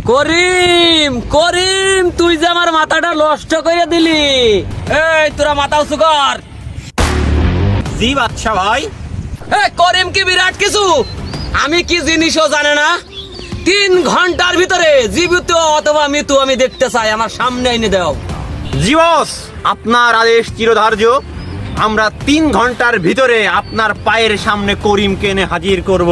করিম করিম, তুই যে আমার মাথাটা নষ্ট করে দিলি। এই তোরা মাথা উঁচু কর। জি বাদশা ভাই। করিম কি বিরাট কিছু, আমি কি জিনিসও জানে না। 3 ঘন্টার ভিতরে জীবিত অথবা মৃত্যু আমি দেখতে চাই, আমার সামনে এনে দাও। জি বস, আপনার আদেশ চিরধার্য। আমরা 3 ঘন্টার ভিতরে আপনার পায়ের সামনে করিমকে এনে হাজির করব।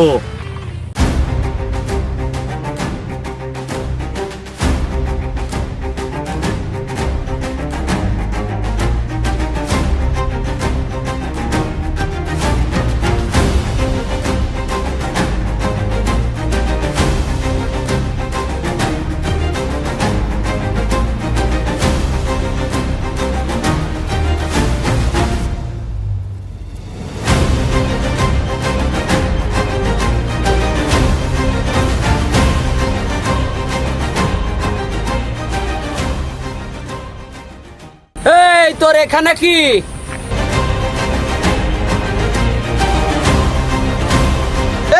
এই তোর এখানে কি?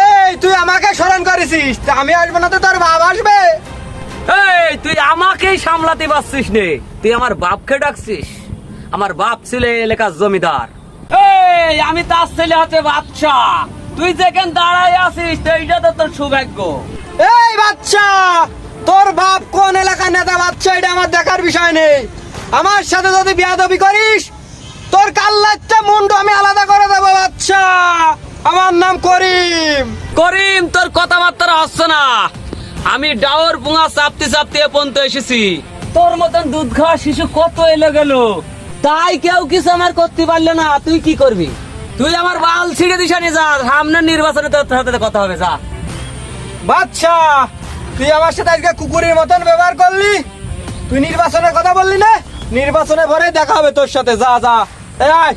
এই তুই আমাকে স্মরণ করেছিস, তা আমি আসবো না তো তোর বাপ আসবে? এই তুই আমাকেই সামলাতে পারছিস নে, তুই আমার বাপকে ডাকছিস? আমার বাপ ছিল এই এলাকার জমিদার। এই আমি তার ছেলে হচ্ছে বাদশা। তুই যেখানে দাঁড়ায় আছিস এইটা তো তোর সৌভাগ্য। এই বাচ্চা, তোর বাপ কোন এলাকার নেতা বাচ্চা এটা আমার দেখার বিষয় নেই। আমার সাথে যদি বেয়াদবি করিস তোর কাল্লাচ্চা মুন্ডু আমি আলাদা করে দেবো বাচ্চা। আমার নাম করিম। করিম, তোর কথাবার্তা হচ্ছে না। আমি ডাওর পুঙা চাপতে চাপতে এ পর্যন্ত এসেছি। তোর মতন দুধ খাওয়া শিশু কত এলো গেল, তাই কেউ কিছু আমার করতে পারলে না। তুই কি করবি? তুই আমার বাল ছিঁড়ে দিস নি, যা সামনের নির্বাচনে তোর সাথে কথা হবে, যা। বাচ্চা, তুই আমার সাথে আজকে কুকুরের মতন ব্যবহার করলি। তুই নির্বাচনের কথা বললি না, নির্বাচনে পরে দেখা হবে তোর সাথে। যা যা, এই আয়।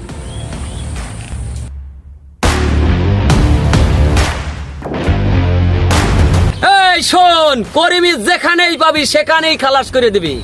এই শোন, করিমি যেখানেই পাবি সেখানেই খালাস করে দিবি।